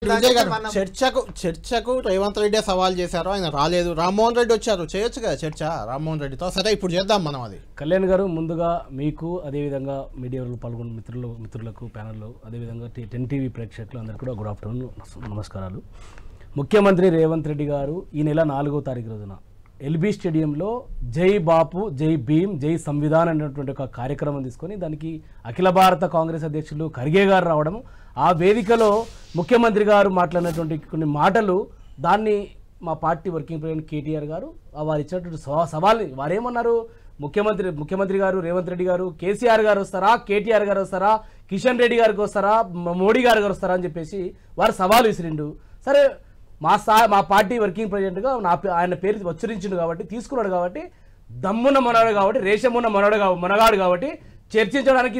విజయ్ గారు చర్చకు రేవంత్ రెడ్డి సవాల్ చేశారు, ఆయన రాలేదు. రామ్మోహన్ రెడ్డి వచ్చారు, చేయొచ్చు కదా చర్చ రామ్మోహన్ రెడ్డితో. సరే ఇప్పుడు చేద్దాం మనం అది. కళ్యాణ్ గారు, ముందుగా మీకు అదేవిధంగా మీడియాలో పాల్గొన్న మిత్రులకు ప్యానల్లో, అదేవిధంగా 10 టీవీ ప్రేక్షకులు అందరికీ కూడా గుడ్ ఆఫ్టర్నూన్, నమస్కారాలు. ముఖ్యమంత్రి రేవంత్ రెడ్డి గారు ఈ నెల 4వ తారీఖు రోజున ఎల్బీ స్టేడియంలో జై బాపు జై భీమ్ జై సంవిధాన్ అనేటువంటి ఒక కార్యక్రమం తీసుకొని దానికి అఖిల భారత కాంగ్రెస్ అధ్యక్షులు ఖర్గే గారు రావడం, ఆ వేదికలో ముఖ్యమంత్రి గారు మాట్లాడినటువంటి కొన్ని మాటలు, దాన్ని మా పార్టీ వర్కింగ్ ప్రెసిడెంట్ కేటీఆర్ గారు వారు ఇచ్చినటువంటి సవాల్ని వారేమన్నారు, ముఖ్యమంత్రి గారు రేవంత్ రెడ్డి గారు కేసీఆర్ గారు వస్తారా, కేటీఆర్ గారు వస్తారా, కిషన్ రెడ్డి గారికి వస్తారా, మోడీ గారు వస్తారా అని చెప్పేసి వారు సవాలు విసిరిండు. సరే, మా పార్టీ వర్కింగ్ ప్రెసిడెంట్గా ఆయన పేరు ఉచ్చరించిండు కాబట్టి, తీసుకున్నాడు కాబట్టి, దమ్మున్న మనగాడు కాబట్టి, రేషమున్న మనగాడు కాబట్టి చర్చించడానికి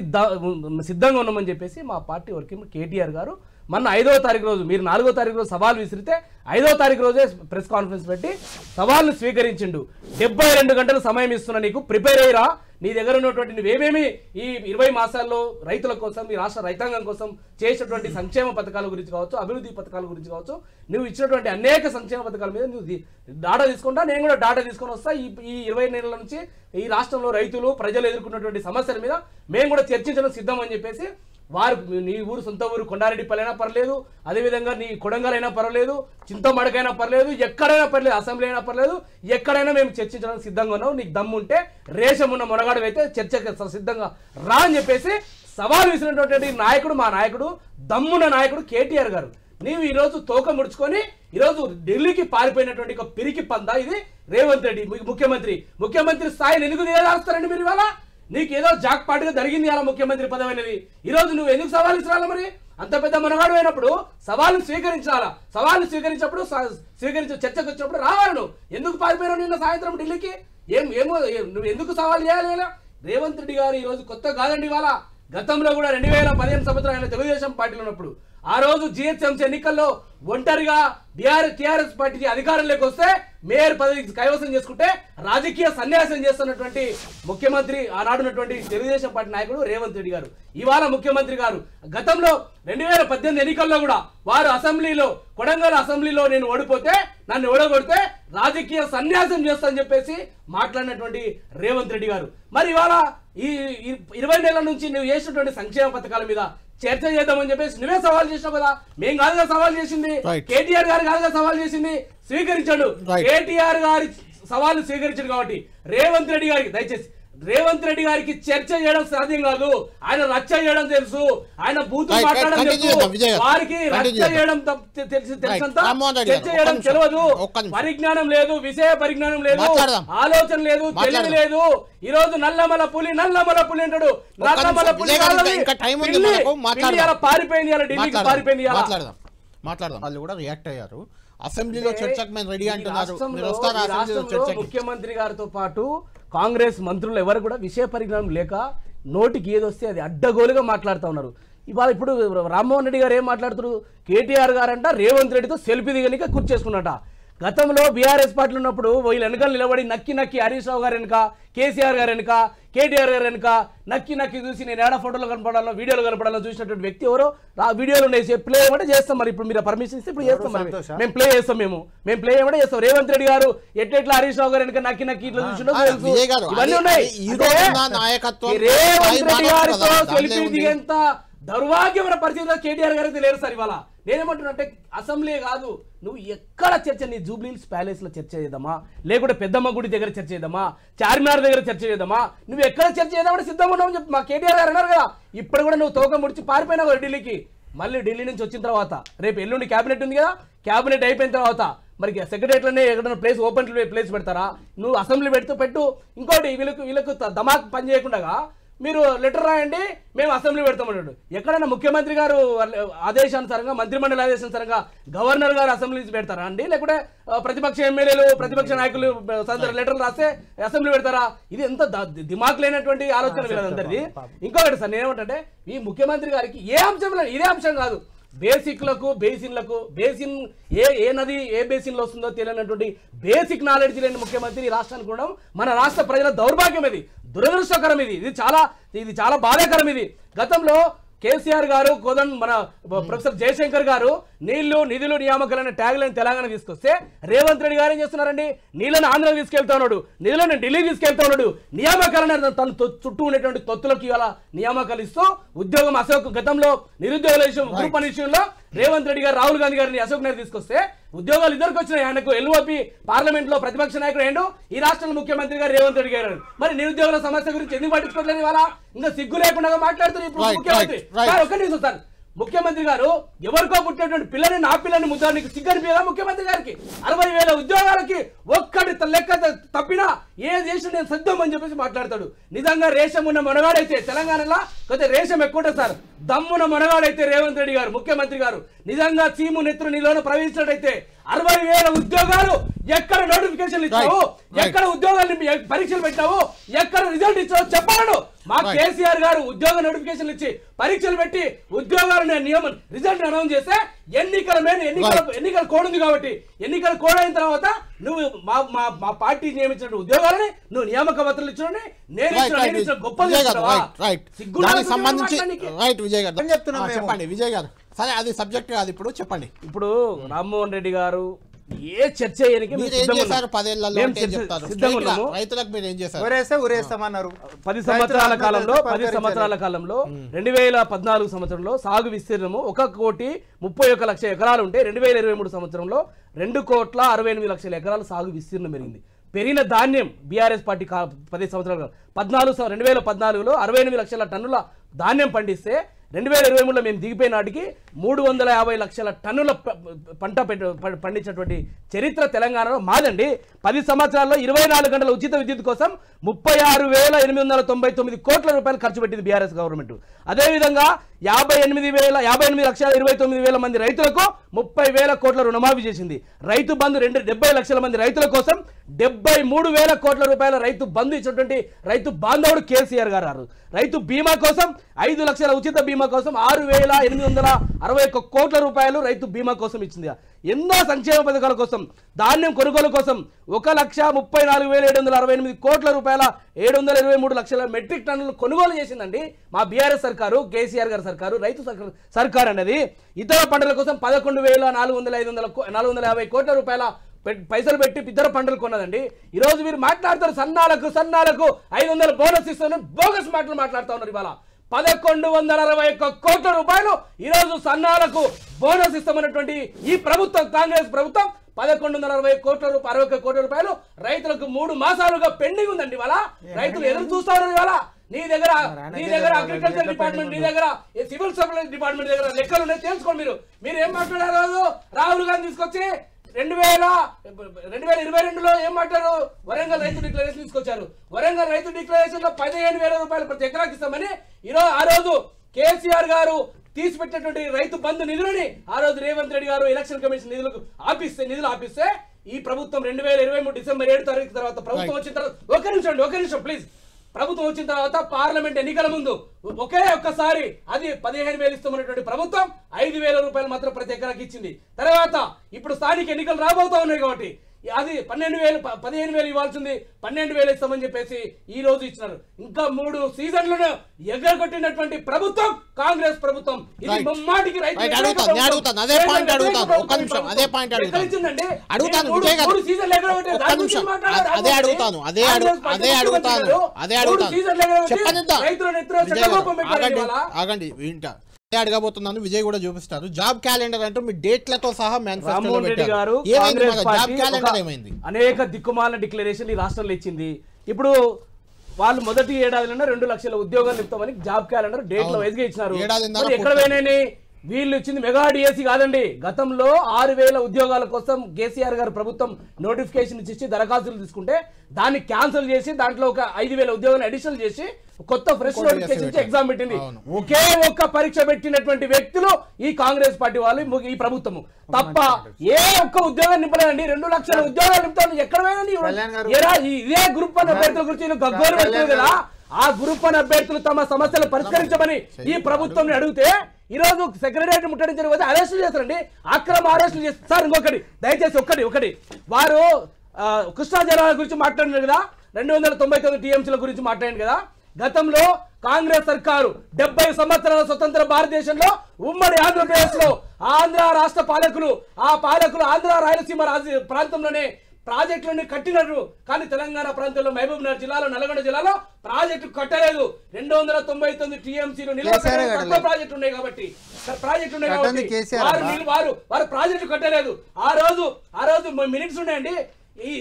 సిద్ధంగా ఉన్నామని చెప్పేసి మా పార్టీ వర్కింగ్ కేటీఆర్ గారు మొన్న 5వ తారీఖు రోజు, మీరు 4వ తారీఖు రోజు సవాల్ విసిరితే 5వ తారీఖు రోజే ప్రెస్ కాన్ఫరెన్స్ పెట్టి సవాల్ను స్వీకరించిండు. 72 గంటలు సమయం ఇస్తున్నా, నీకు ప్రిపేర్ అయ్యిరా, నీ దగ్గర ఉన్నటువంటి నువ్వేమేమి ఈ 20 మాసాల్లో రైతుల కోసం, ఈ రాష్ట్ర రైతాంగం కోసం చేసినటువంటి సంక్షేమ పథకాల గురించి కావచ్చు, అభివృద్ధి పథకాల గురించి కావచ్చు, నువ్వు ఇచ్చినటువంటి అనేక సంక్షేమ పథకాల మీద నువ్వు డాటా తీసుకుంటా, నేను కూడా డాటా తీసుకొని వస్తా. ఈ 20 నెలల నుంచి ఈ రాష్ట్రంలో రైతులు ప్రజలు ఎదుర్కొన్నటువంటి సమస్యల మీద మేము కూడా చర్చించడం సిద్ధం అని చెప్పేసి, వారు నీ ఊరు సొంత ఊరు కొండారెడ్డిపల్లి అయినా పర్లేదు, అదేవిధంగా నీ కొడంగల్ అయినా పర్లేదు, చింతమడకైనా పర్లేదు, ఎక్కడైనా పర్లేదు, అసెంబ్లీ అయినా పర్లేదు, ఎక్కడైనా మేము చర్చించడానికి సిద్ధంగా ఉన్నాం. నీకు దమ్ముంటే రేషమున్న మొనగాడు అయితే చర్చకు సిద్ధంగా రా అని చెప్పేసి సవాల్ విసిరినటువంటి నాయకుడు, మా నాయకుడు, దమ్మున్న నాయకుడు కేటీఆర్ గారు. నీవు ఈరోజు తోక ముడుచుకొని ఈరోజు ఢిల్లీకి పారిపోయినటువంటి ఒక పిరికి పందా ఇది రేవంత్ రెడ్డి ముఖ్యమంత్రి స్థాయిని ఎందుకు దిగజారుస్తారండి మీరు? ఇవాళ నీకు ఏదో జాక్ పాటుగా జరిగింది అలా ముఖ్యమంత్రి పదవి అనేది. ఈరోజు నువ్వు ఎందుకు సవాల్ ఇచ్చాలా? మరి అంత పెద్ద మనగాడు అయినప్పుడు సవాల్ని స్వీకరించాలా? సవాల్ని స్వీకరించినప్పుడు చర్చకు వచ్చినప్పుడు రావాలి. నువ్వు ఎందుకు పారిపోయినావు నిన్న సాయంత్రం ఢిల్లీకి? నువ్వు ఎందుకు సవాల్ చేయాలి? రేవంత్ రెడ్డి గారు ఈరోజు కొత్త కాదండి. ఇవాళ గతంలో కూడా 2015 సంవత్సరం ఆయన తెలుగుదేశం పార్టీలో ఉన్నప్పుడు, ఆ రోజు జిహెచ్ఎంసీ ఎన్నికల్లో ఒంటరిగా టీఆర్ఎస్ పార్టీకి అధికారంలోకి వస్తే మేయర్ పదవి కైవసం చేసుకుంటే రాజకీయ సన్యాసం చేస్తున్నటువంటి ముఖ్యమంత్రి ఆనాడున్నటువంటి తెలుగుదేశం పార్టీ నాయకుడు రేవంత్ రెడ్డి గారు. ఇవాళ ముఖ్యమంత్రి గారు గతంలో 2018 ఎన్నికల్లో కూడా వారు అసెంబ్లీలో, కొడంగల్ అసెంబ్లీలో నేను ఓడిపోతే, నన్ను ఓడగొడితే రాజకీయ సన్యాసం చేస్తానని చెప్పేసి మాట్లాడినటువంటి రేవంత్ రెడ్డి గారు. మరి ఇవాళ ఈ 20 నెలల నుంచి నువ్వు చేసినటువంటి సంక్షేమ పథకాల మీద చర్చ చేద్దామని చెప్పేసి నువ్వే సవాల్ చేసినావు కదా. మేం కాదుగా సవాల్ చేసింది, కేటీఆర్ గారు కాదుగా సవాల్ చేసింది, స్వీకరించాడు. కేటీఆర్ గారి సవాల్ స్వీకరించాడు కాబట్టి రేవంత్ రెడ్డి గారికి, దయచేసి రేవంత్ రెడ్డి గారికి చర్చ చేయడం సాధ్యం కాదు. ఆయన రచ్చ చేయడం తెలుసు, ఆయన బూతు మాట్లాడడం తెలుసు, వారికి రచ్చ చేయడం తెలుసంతా, చర్చ చేయడం తెలియదు, పరిజ్ఞానం లేదు, విషయ పరిజ్ఞానం లేదు, ఆలోచన లేదు, తెలివి లేదు. ఈ రోజు నల్లమల పులి అంటాడు. నల్లమల పులి పారిపోయింది, ఢిల్లీకి పారిపోయింది. మాట్లాడదాం. వాళ్ళు కూడా రియాక్ట్ అయ్యారు. అసెంబ్లీలో చర్చకు మేము రెడీ అంటున్నారు. ముఖ్యమంత్రి గారితో పాటు కాంగ్రెస్ మంత్రులు ఎవరు కూడా విషయ పరిజ్ఞానం లేక నోటికి ఏదొస్తే అది అడ్డగోలుగా మాట్లాడుతూ ఉన్నారు. ఇప్పుడు రామ్మోహన్ రెడ్డి గారు ఏం మాట్లాడుతున్నారు? కేటీఆర్ గారంట రేవంత్ రెడ్డితో సెల్ఫీ దిగనిక కూర్చేసుకున్నట. గతంలో బీఆర్ఎస్ పార్టీలు ఉన్నప్పుడు వీళ్ళు వెనకాల నిలబడి నక్కి హరీష్ రావు గారు వెనుక, కేసీఆర్ గారు వెనుక, కేటీఆర్ గారు వెనుక నక్కి చూసి నేను ఏడా ఫోటోలు కనపడాలో, వీడియోలు కనపడాలో చూసినటువంటి వ్యక్తి ఎవరో ఆ వీడియోలు ఉన్నాయి. ప్లే ఏమంటే చేస్తాం. మరి ఇప్పుడు మీరు పర్మిషన్ ఇస్తే ఇప్పుడు చేస్తాం. మరి మేము ప్లే చేస్తాం. మేము ప్లే ఏమంటే చేస్తాం. రేవంత్ రెడ్డి గారు ఎట్లా హరీష్ రావు గారు వెనుక నక్కి ఇట్లా చూసినో ఇవన్నీ ఉన్నాయి. రేవంత్ రెడ్డి గారితో సెల్ఫీ దిగేంత దౌర్భాగ్యమైన పరిస్థితిలో కేటీఆర్ గారికి లేరు సార్. ఇవాళ నేనేమంటున్నా అంటే, అసెంబ్లీ కాదు, నువ్వు ఎక్కడ చర్చ, నీ జూబ్లీహిల్స్ ప్యాలెస్ లో చర్చ చేద్దామా, లేకుంటే పెద్దమ్మ గుడి దగ్గర చర్చ చేద్దామా, చార్మినార్ దగ్గర చర్చ చేద్దామా, నువ్వు ఎక్కడ చర్చ చేద్దామని సిద్ధంగా ఉన్నావు చెప్పి మా కేటీఆర్ గారు అన్నారు కదా. ఇప్పుడు కూడా నువ్వు తోక ముడిచి పారిపోయినావు ఢిల్లీకి. మళ్ళీ ఢిల్లీ నుంచి వచ్చిన తర్వాత రేపు ఎల్లుండి క్యాబినెట్ ఉంది కదా, క్యాబినెట్ అయిపోయిన తర్వాత మరి సెక్రటరీలోనే ఎక్కడైనా ప్లేస్, ఓపెన్ ప్లేస్ పెడతారా? నువ్వు అసెంబ్లీ పెట్టు. ఇంకోటి వీళ్ళకు దమాక్ పని చేయకుండా మీరు లెటర్ రాయండి, మేము అసెంబ్లీ పెడతామన్నాడు. ఎక్కడైనా ముఖ్యమంత్రి గారు ఆదేశానుసారంగా, మంత్రిమండలి ఆదేశానుసారంగా గవర్నర్ గారు అసెంబ్లీ పెడతారా అండి? లేకుంటే ప్రతిపక్ష ఎమ్మెల్యేలు, ప్రతిపక్ష నాయకులు లెటర్లు రాస్తే అసెంబ్లీ పెడతారా? ఇది ఎంత దిమాగ్ లేనటువంటి ఆలోచన వీళ్ళందరిది. ఇంకొకటి సార్, నేనేమంటే ఈ ముఖ్యమంత్రి గారికి ఏ అంశం లేదు, ఇదే అంశం కాదు, బేసిన్ ఏ నది ఏ బేసిన్ లో వస్తుందో తెలియనటువంటి బేసిక్ నాలెడ్జ్ లేని ముఖ్యమంత్రి రాష్ట్రానికి ఉండడం మన రాష్ట్ర ప్రజల దౌర్భాగ్యం. ఇది దురదృష్టకరం. ఇది చాలా బాధాకరం. ఇది గతంలో కేసీఆర్ గారు మన ప్రొఫెసర్ జయశంకర్ గారు నీళ్లు నిధులు నియామకాలనే ట్యాగ్ లైన్ తెలంగాణ తీసుకొస్తే రేవంత్ రెడ్డి గారు ఏం చేస్తున్నారండి? నీళ్ళని ఆంధ్ర తీసుకెళ్తా ఉన్నాడు, నిధులను ఢిల్లీ తీసుకెళ్తా ఉన్నాడు, నియామకాలను తన చుట్టూ ఉండేటువంటి తొత్తులకు ఇవాళ నియామకాలు ఇస్తూ ఉద్యోగం అశోక్ గతంలో నిరుద్యోగుల విషయం గ్రూప్ వన్ విషయంలో రేవంత్ రెడ్డి గారు రాహుల్ గాంధీ గారిని అశోక్ నగర్ తీసుకొస్తే ఉద్యోగాలు ఇద్దరికి వచ్చినాయి. ఆయనకు ఎల్ఓపి పార్లమెంట్ లో ప్రతిపక్ష నాయకుడు ఏండు, ఈ రాష్ట్రంలో ముఖ్యమంత్రి గారు రేవంత్ రెడ్డి గారు. మరి నిరుద్యోగుల సమస్య గురించి ఎందుకు పట్టించుకోవట్లేదు? ఇవాళ ఇంకా సిగ్గు లేకుండా మాట్లాడుతున్నారు ఇప్పుడు ముఖ్యమంత్రి. ఒక్క నిమిషం సార్, ముఖ్యమంత్రి గారు ఎవరికో పుట్టినటువంటి పిల్లని నా పిల్లని ముద్దానికి సిగ్గనిపించదా ముఖ్యమంత్రి గారికి? 60,000 ఉద్యోగాలకి ఒక్కటి లెక్క తప్పినా ఏ దేశం నేను సిద్ధం అని చెప్పేసి మాట్లాడతాడు. నిజంగా రేషం ఉన్న మనగాడైతే తెలంగాణలో కొద్దిగా రేషం ఎక్కువ సార్, దమ్మున మనగాడైతే రేవంత్ రెడ్డి గారు ముఖ్యమంత్రి గారు నిజంగా చీము నెత్తురు నీలోనే ప్రవేశించినట్టయితే 60,000 ఉద్యోగాలు ఎక్కడ నోటిఫికేషన్ ఇచ్చావు, ఎక్కడ ఉద్యోగాలు పరీక్షలు పెట్టావు, ఎక్కడ రిజల్ట్ ఇచ్చావు చెప్పాను. మా కేసీఆర్ గారు ఉద్యోగ నోటిఫికేషన్లు ఇచ్చి పరీక్షలు పెట్టి ఉద్యోగాలను నియమం రిజల్ట్ అనౌన్స్ చేస్తే ఎన్నికల కోడ్ ఉంది కాబట్టి ఎన్నికల కోడ్ అయిన తర్వాత నువ్వు మా పార్టీ నియమించిన ఉద్యోగాలని నువ్వు నియామక పత్రాలు ఇచ్చిన నేను గొప్ప సంబంధించి విజయ్ గారు చెప్పండి. విజయ్ గారు సరే అది సబ్జెక్ట్ కాదు, ఇప్పుడు చెప్పండి. ఇప్పుడు రామ్మోహన్ రెడ్డి గారు ఏ చర్చ చేశారు 10 ఏళ్లలో రైతులకు మీరు ఏం చేశారు? ఊరేస్తామన్నారు. 10 సంవత్సరాల కాలంలో 2014 సంవత్సరంలో సాగు విస్తీర్ణము 1,31,00,000 ఎకరాలు ఉంటే 2023 సంవత్సరంలో 2,68,00,000 ఎకరాలు సాగు విస్తీర్ణం పెరిగింది. పెరిగిన ధాన్యం బీఆర్ఎస్ పార్టీ 10 సంవత్సరాలు 2014లో 68 లక్షల టన్నుల ధాన్యం పండిస్తే 2023లో మేము దిగిపోయిన నాటికి 350 లక్షల టన్నుల పంట పండించినటువంటి చరిత్ర తెలంగాణలో మాదండి. 10 సంవత్సరాల్లో 24 గంటల ఉచిత విద్యుత్ కోసం 36,899 కోట్ల రూపాయలు ఖర్చు పెట్టింది బీఆర్ఎస్ గవర్నమెంట్. అదేవిధంగా 58,29,000 మంది రైతులకు 30,000 కోట్ల రుణమాఫీ చేసింది. రైతు బంధు 70 లక్షల మంది రైతుల కోసం 73,000 కోట్ల రూపాయల రైతు బంధు ఇచ్చినటువంటి రైతు బాంధవుడు కేసీఆర్ గారు. రైతు బీమా కోసం 5 లక్షల ఉచిత బీమా కోసం 6,861 కోట్ల రూపాయలు రైతు బీమా కోసం ఇచ్చింది. ఎన్నో సంక్షేమ పథకాల కోసం ధాన్యం కొనుగోలు కోసం 1,34,768 కోట్ల రూపాయల 723 లక్షల మెట్రిక్ టన్నులు కొనుగోలు చేసిందండి మా బీఆర్ఎస్ సర్కారు, కేసీఆర్ గారి సర్కారు, రైతు సర్కారు అనేది. ఇతర పంటల కోసం 11,450 కోట్ల రూపాయల పైసలు పెట్టి ఇతర పంటలు కొన్నదండి. ఈ రోజు మీరు మాట్లాడతారు సన్నాలకు 500 బోనస్ ఇస్తామని బోగస్ మాటలు మాట్లాడుతూ ఉన్నారు. ఇవాళ 1,161 కోట్ల రూపాయలు ఈరోజు సన్నాలకు బోనస్ ఇస్తామన్నటువంటి ఈ ప్రభుత్వం, కాంగ్రెస్ ప్రభుత్వం 1,160 కోట్ల రూపాయలు రైతులకు 3 మాసాలుగా పెండింగ్ ఉందండి. ఇవాళ రైతులు ఎదురు చూస్తా ఉన్నారు. ఇవాళ నీ దగ్గర అగ్రికల్చర్ డిపార్ట్మెంట్, నీ దగ్గర సివిల్ సప్లై డిపార్ట్మెంట్ దగ్గర లెక్కలు ఉన్నాయి, తెలుసుకోండి. మీరు ఏం మాట్లాడారు? రాహుల్ గాంధీ తీసుకొచ్చి 2022లో ఏం మాట్లాడారు? వరంగల్ రైతు డిక్లరేషన్ తీసుకొచ్చారు. వరంగల్ రైతు డిక్లరేషన్ లో 15,000 రూపాయలు ప్రతి ఎకరాకి ఇస్తామని ఆ రోజు కేసీఆర్ గారు తీసిపెట్టినటువంటి రైతు బంధు నిధులని ఆ రోజు రేవంత్ రెడ్డి గారు ఎలక్షన్ కమిషన్ నిధులు ఆపిస్తే ఈ ప్రభుత్వం 2023 డిసెంబర్ 7 తారీఖు తర్వాత ప్రభుత్వం వచ్చిన తర్వాత ఒక నిమిషం ప్లీజ్, ప్రభుత్వం వచ్చిన తర్వాత పార్లమెంట్ ఎన్నికల ముందు ఒక్కసారి అది 15,000 ఇస్తామన్నటువంటి ప్రభుత్వం 5,000 రూపాయలు మాత్రం ప్రతి ఎకరాకి ఇచ్చింది. తర్వాత ఇప్పుడు స్థానిక ఎన్నికలు రాబోతా ఉన్నాయి కాబట్టి అది 15,000 ఇవ్వాల్సింది 12,000 ఇస్తామని చెప్పేసి ఈ రోజు ఇచ్చినారు. ఇంకా 3 సీజన్లను ఎగరగొట్టినటువంటి ప్రభుత్వం కాంగ్రెస్ ప్రభుత్వం. ఇది ముమ్మాటికి రైతు అడగబోతున్నాను. విజయ్ కూడా చూపిస్తారు. జాబ్ క్యాలెండర్ అంటూ మీ డేట్లతో సహా అనేక దిక్కుమాల డిక్లరేషన్ ఈ రాష్ట్రంలో ఇచ్చింది. ఇప్పుడు వాళ్ళు మొదటి ఏడాదిలోనే 2 లక్షల ఉద్యోగాలు ఇస్తామని జాబ్ క్యాలెండర్ డేట్ల వైజ్గా ఇచ్చినారు. ఎక్కడ పోయినాయి? వీళ్ళు ఇచ్చింది మెగా డిఎస్సి కాదండి. గతంలో 6,000 ఉద్యోగాల కోసం కేసీఆర్ గారు ప్రభుత్వం నోటిఫికేషన్ ఇచ్చి దరఖాస్తులు తీసుకుంటే దాన్ని క్యాన్సిల్ చేసి దాంట్లో ఒక 5,000 ఉద్యోగాలు అడిషనల్ చేసి కొత్త ఫ్రెష్ నోటిఫికేషన్ ఇచ్చి ఎగ్జామ్ పెట్టింది. ఒకే ఒక్క పరీక్ష పెట్టినటువంటి వ్యక్తులు ఈ కాంగ్రెస్ పార్టీ వాళ్ళు, ఈ ప్రభుత్వము తప్ప ఏ ఒక్క ఉద్యోగం నింపలేదండి. 2 లక్షల ఉద్యోగాలు నింపుతాను ఎక్కడ పోయినా ఇదే గ్రూప్ 1 అభ్యర్థుల గురించి గగ్గోలు పెడుతుంది కదా. ఆ గ్రూప్ 1 అభ్యర్థులు తమ సమస్యలు పరిష్కరించమని ఈ ప్రభుత్వం అడిగితే ఈ రోజు సెక్రటరియట్ ముట్టడించిన పోతే అరెస్టులు చేస్తారండి, అక్రమ అరెస్టులు చేస్తారు. సార్ ఇంకొకటి దయచేసి ఒకటి వారు కృష్ణా జలాల గురించి మాట్లాడినారు కదా, 299 టీఎంసీల గురించి మాట్లాడింది కదా. గతంలో కాంగ్రెస్ సర్కారు 70 సంవత్సరాల స్వతంత్ర భారతదేశంలో ఉమ్మడి ఆంధ్రప్రదేశ్ లో ఆంధ్ర రాష్ట్ర పాలకులు ఆంధ్ర రాయలసీమ ప్రాంతంలోనే ప్రాజెక్టులన్నీ కట్టినట్టు, కానీ తెలంగాణ ప్రాంతంలో మహబూబ్ నగర్ జిల్లాలో నల్గొండ జిల్లాలో ప్రాజెక్టు కట్టలేదు. 299 టీఎంసీలు నిల్వ ప్రాజెక్టు ఉన్నాయి కాబట్టి వారు ప్రాజెక్టు కట్టలేదు. ఆ రోజు మినిట్స్ ఉన్నాయండి.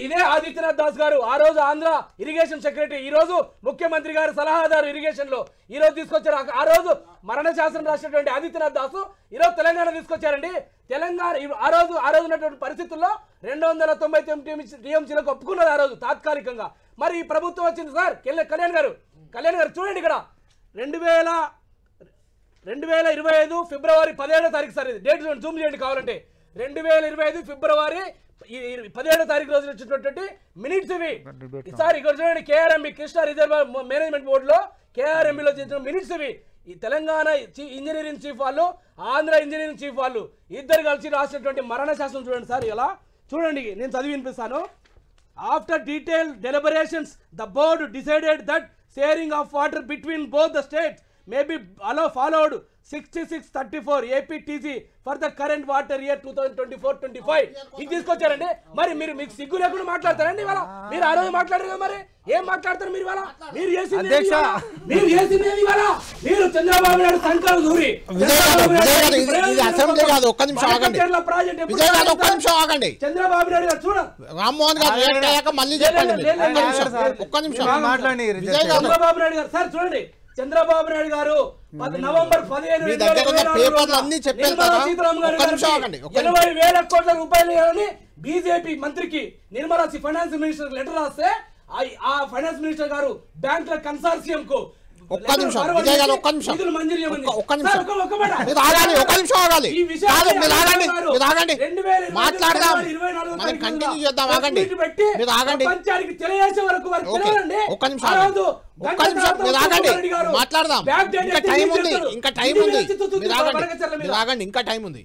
ఇదే ఆదిత్యనాథ్ దాస్ గారు ఆ రోజు ఆంధ్ర ఇరిగేషన్ సెక్రటరీ, ఈ రోజు ముఖ్యమంత్రి గారు సలహాదారు ఇరిగేషన్ లో ఈ రోజు తీసుకొచ్చారు. ఆ రోజు మరణ శాసనం రాసినటువంటి ఆదిత్యనాథ్ దాసు ఈ రోజు తెలంగాణ తీసుకొచ్చారండి. తెలంగాణ ఆ రోజు ఉన్నటువంటి పరిస్థితుల్లో 299 టీఎంసీలకు ఒప్పుకున్నది ఆ రోజు తాత్కాలికంగా. మరి ఈ ప్రభుత్వం వచ్చింది సార్. కళ్యాణ్ గారు చూడండి ఇక్కడ 2025 ఫిబ్రవరి 17వ తారీఖు సార్, ఇది డేట్ జూమ్ చేయండి కావాలంటే. 2025 ఫిబ్రవరి 17వ తారీఖు రోజు వచ్చినటువంటి మినిట్స్ ఇవి సార్. ఇక్కడ చూడండి కేఆర్ఎంబి కృష్ణా రిజర్వ్ మేనేజ్మెంట్ బోర్డులో కేఆర్ఎంబిలో చేసిన మినిట్స్ ఇవి. ఈ తెలంగాణ ఇంజనీరింగ్ చీఫ్ వాళ్ళు, ఆంధ్ర ఇంజనీరింగ్ చీఫ్ వాళ్ళు ఇద్దరు కలిసి రాసినటువంటి మరణ శాసనం చూడండి సార్. ఇలా చూడండి, నేను చదివి వినిపిస్తాను. After detail deliberations the board decided that sharing of water between both the states may be followed 6634 APTC for the current water year 2024-25. ఇది తీసుకొచ్చారండి. మరి మీకు సిగ్గు లేకుండా మాట్లాడతారండి ఇవాళ? మీరు ఆ రోజు మాట్లాడారు కదా, మరి ఏం మాట్లాడతారు మీరు ఇవాళ? మీరు చేసింది ఇవాళ మీరు చంద్రబాబు నాయుడు సంకల్పం దూరి చంద్రబాబు నాయుడు గారు చూడ రామ్మోహన్ గారు మళ్ళీ చెప్పండి. చంద్రబాబు నాయుడు గారు సార్ చూడండి, చంద్రబాబు నాయుడు గారు నవంబర్ 15 80,000 కోట్ల రూపాయలు బీజేపీ మంత్రికి నిర్మలా ఫైనాన్స్ మినిస్టర్ లెటర్ రాస్తే ఆ ఫైనాన్స్ మినిస్టర్ గారు బ్యాంకుల కన్సార్షియం కు ఒక్క నిమిషం విజయ్ గారు, ఒక్క నిమిషం మాట్లాడదాం, మనం కంటిన్యూ చేద్దాం. ఆగండి, మీరు ఆగండి, ఒక్క నిమిషం మీరు ఆగండి, మాట్లాడదాం. ఇంకా టైం ఉంది, మీరు ఆగండి, ఇంకా టైం ఉంది.